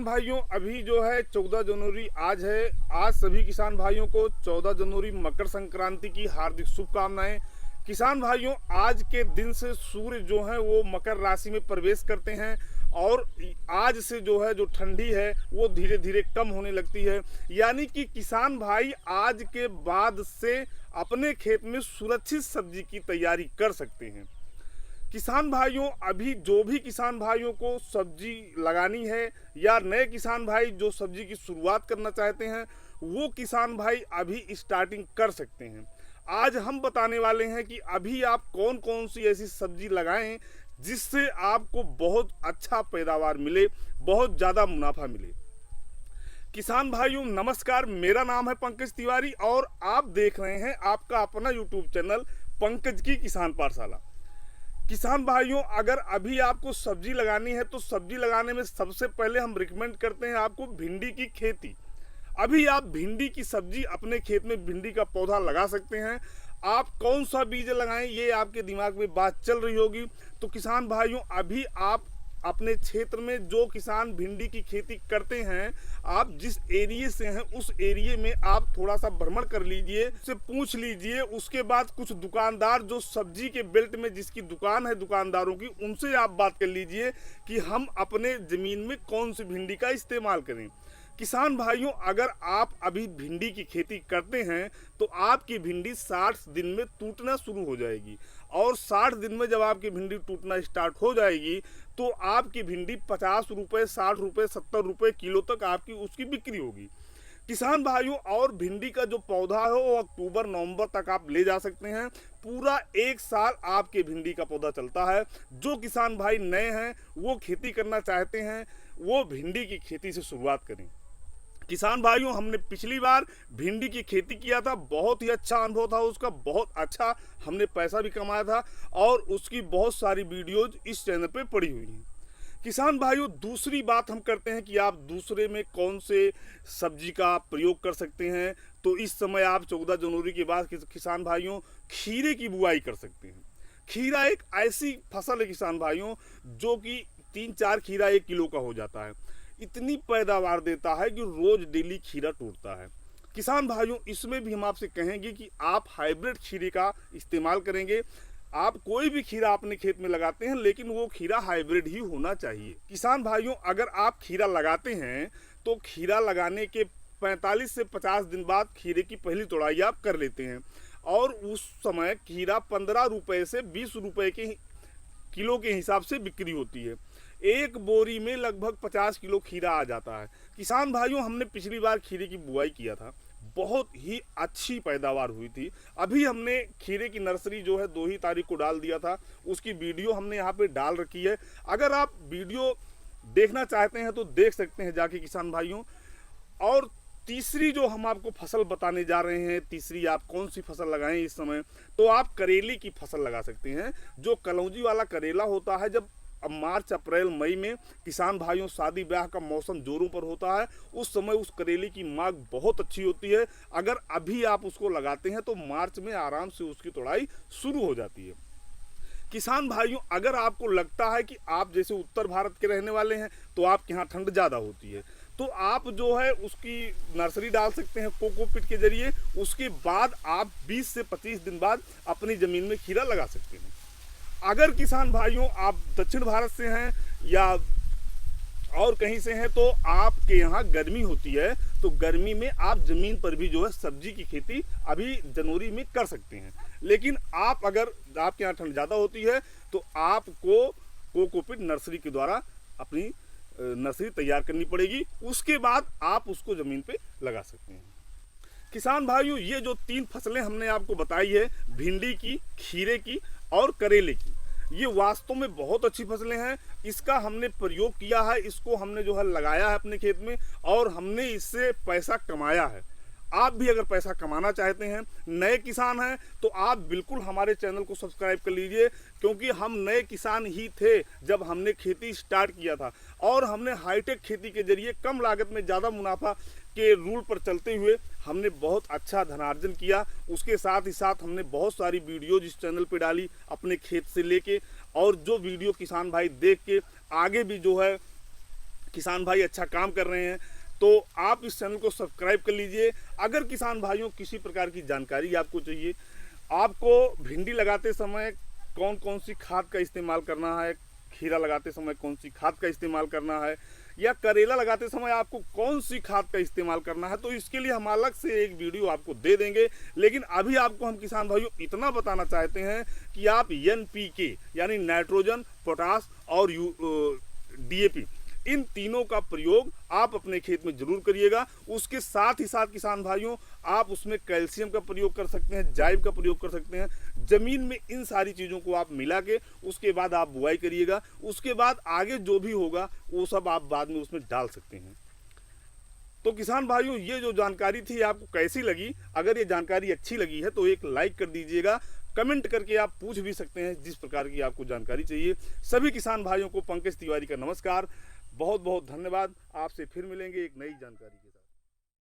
भाइयों, अभी जो है 14 जनवरी आज है। आज सभी किसान भाइयों को 14 जनवरी मकर संक्रांति की हार्दिक शुभकामनाएं। किसान भाइयों, आज के दिन से सूर्य जो है वो मकर राशि में प्रवेश करते हैं और आज से जो है जो ठंडी है वो धीरे धीरे कम होने लगती है। यानी कि किसान भाई आज के बाद से अपने खेत में सुरक्षित सब्जी की तैयारी कर सकते हैं। किसान भाइयों, अभी जो भी किसान भाइयों को सब्जी लगानी है या नए किसान भाई जो सब्जी की शुरुआत करना चाहते हैं वो किसान भाई अभी स्टार्टिंग कर सकते हैं। आज हम बताने वाले हैं कि अभी आप कौन कौन सी ऐसी सब्जी लगाएं जिससे आपको बहुत अच्छा पैदावार मिले, बहुत ज़्यादा मुनाफा मिले। किसान भाइयों नमस्कार, मेरा नाम है पंकज तिवारी और आप देख रहे हैं आपका अपना यूट्यूब चैनल पंकज की किसान पाठशाला। किसान भाइयों, अगर अभी आपको सब्जी लगानी है तो सब्जी लगाने में सबसे पहले हम रिकमेंड करते हैं आपको भिंडी की खेती। अभी आप भिंडी की सब्जी अपने खेत में भिंडी का पौधा लगा सकते हैं। आप कौन सा बीज लगाएं ये आपके दिमाग में बात चल रही होगी। तो किसान भाइयों, अभी आप अपने क्षेत्र में जो किसान भिंडी की खेती करते हैं, आप जिस एरिया से हैं उस एरिया में आप थोड़ा सा भ्रमण कर लीजिए, उससे पूछ लीजिए। उसके बाद कुछ दुकानदार जो सब्जी के बेल्ट में जिसकी दुकान है दुकानदारों की, उनसे आप बात कर लीजिए कि हम अपने ज़मीन में कौन सी भिंडी का इस्तेमाल करें। किसान भाइयों, अगर आप अभी भिंडी की खेती करते हैं तो आपकी भिंडी 60 दिन में टूटना शुरू हो जाएगी और 60 दिन में जब आपकी भिंडी टूटना स्टार्ट हो जाएगी तो आपकी भिंडी 50 रुपये, 60 रुपये, 70 रुपये किलो तक आपकी उसकी बिक्री होगी। किसान भाइयों, और भिंडी का जो पौधा है वो अक्टूबर नवंबर तक आप ले जा सकते हैं। पूरा एक साल आपके भिंडी का पौधा चलता है। जो किसान भाई नए हैं वो खेती करना चाहते हैं वो भिंडी की खेती से शुरुआत करें। किसान भाइयों, हमने पिछली बार भिंडी की खेती किया था, बहुत ही अच्छा अनुभव था उसका, बहुत अच्छा हमने पैसा भी कमाया था और उसकी बहुत सारी वीडियोज इस चैनल पे पड़ी हुई हैं। किसान भाइयों, दूसरी बात हम करते हैं कि आप दूसरे में कौन से सब्जी का प्रयोग कर सकते हैं। तो इस समय आप 14 जनवरी के बाद किसान भाइयों खीरे की बुआई कर सकते हैं। खीरा एक ऐसी फसल है किसान भाइयों जो कि 3-4 खीरा 1 किलो का हो जाता है। इतनी पैदावार देता है कि रोज डेली खीरा टूटता है। किसान भाइयों, इसमें भी हम आपसे कहेंगे कि आप हाइब्रिड खीरे का इस्तेमाल करेंगे। आप कोई भी खीरा अपने खेत में लगाते हैं लेकिन वो खीरा हाइब्रिड ही होना चाहिए। किसान भाइयों, अगर आप खीरा लगाते हैं तो खीरा लगाने के 45 से 50 दिन बाद खीरे की पहली तोड़ाई आप कर लेते हैं और उस समय खीरा 15 रुपये से 20 रुपये के किलो के हिसाब से बिक्री होती है। एक बोरी में लगभग 50 किलो खीरा आ जाता है। किसान भाइयों, हमने पिछली बार खीरे की बुआई किया था, बहुत ही अच्छी पैदावार हुई थी। अभी हमने खीरे की नर्सरी जो है 2 ही तारीख को डाल दिया था, उसकी वीडियो हमने यहाँ पे डाल रखी है। अगर आप वीडियो देखना चाहते हैं तो देख सकते हैं जाके किसान भाइयों। और तीसरी जो हम आपको फसल बताने जा रहे हैं, तीसरी आप कौन सी फसल लगाएं इस समय, तो आप करेले की फसल लगा सकते हैं। जो कलौंजी वाला करेला होता है, जब अब मार्च अप्रैल मई में किसान भाइयों शादी ब्याह का मौसम जोरों पर होता है, उस समय उस करेले की मांग बहुत अच्छी होती है। अगर अभी आप उसको लगाते हैं तो मार्च में आराम से उसकी तोड़ाई शुरू हो जाती है। किसान भाइयों, अगर आपको लगता है कि आप जैसे उत्तर भारत के रहने वाले हैं तो आपके यहाँ ठंड ज़्यादा होती है, तो आप जो है उसकी नर्सरी डाल सकते हैं कोकोपीट के जरिए। उसके बाद आप 20 से 25 दिन बाद अपनी ज़मीन में खीरा लगा सकते हैं। अगर किसान भाइयों आप दक्षिण भारत से हैं या और कहीं से हैं तो आपके यहाँ गर्मी होती है, तो गर्मी में आप ज़मीन पर भी जो है सब्जी की खेती अभी जनवरी में कर सकते हैं। लेकिन आप अगर आपके यहाँ ठंड ज़्यादा होती है तो आपको कोकोपीट नर्सरी के द्वारा अपनी नर्सरी तैयार करनी पड़ेगी, उसके बाद आप उसको ज़मीन पे लगा सकते हैं। किसान भाइयों, ये जो 3 फसलें हमने आपको बताई है, भिंडी की, खीरे की और करेले की, ये वास्तव में बहुत अच्छी फसलें हैं। इसका हमने प्रयोग किया है, इसको हमने जो है लगाया है अपने खेत में और हमने इससे पैसा कमाया है। आप भी अगर पैसा कमाना चाहते हैं, नए किसान हैं, तो आप बिल्कुल हमारे चैनल को सब्सक्राइब कर लीजिए, क्योंकि हम नए किसान ही थे जब हमने खेती स्टार्ट किया था और हमने हाईटेक खेती के जरिए कम लागत में ज़्यादा मुनाफा के रूल पर चलते हुए हमने बहुत अच्छा धनार्जन किया। उसके साथ ही साथ हमने बहुत सारी वीडियोज इस चैनल पे डाली अपने खेत से लेके, और जो वीडियो किसान भाई देख के आगे भी जो है किसान भाई अच्छा काम कर रहे हैं, तो आप इस चैनल को सब्सक्राइब कर लीजिए। अगर किसान भाइयों किसी प्रकार की जानकारी आपको चाहिए, आपको भिंडी लगाते समय कौन कौन सी खाद का इस्तेमाल करना है, खीरा लगाते समय कौन सी खाद का इस्तेमाल करना है, या करेला लगाते समय आपको कौन सी खाद का इस्तेमाल करना है, तो इसके लिए हम अलग से एक वीडियो आपको दे देंगे। लेकिन अभी आपको हम किसान भाइयों इतना बताना चाहते हैं कि आप NPK यानी नाइट्रोजन, पोटास और DAP, इन तीनों का प्रयोग आप अपने खेत में जरूर करिएगा। उसके साथ ही साथ किसान भाइयों, आप उसमें कैल्शियम का प्रयोग कर सकते हैं, जाइब का प्रयोग कर सकते हैं। जमीन में इन सारी चीज़ों को आप मिला के उसके बाद आप बुआई करिएगा। उसके बाद आगे जो भी होगा वो सब आप बाद में उसमें डाल सकते हैं। तो किसान भाइयों, ये जो जानकारी थी आपको कैसी लगी? अगर ये जानकारी अच्छी लगी है तो एक लाइक कर दीजिएगा। कमेंट करके आप पूछ भी सकते हैं जिस प्रकार की आपको जानकारी चाहिए। सभी किसान भाइयों को पंकज तिवारी का नमस्कार, बहुत बहुत धन्यवाद। आपसे फिर मिलेंगे एक नई जानकारी के साथ।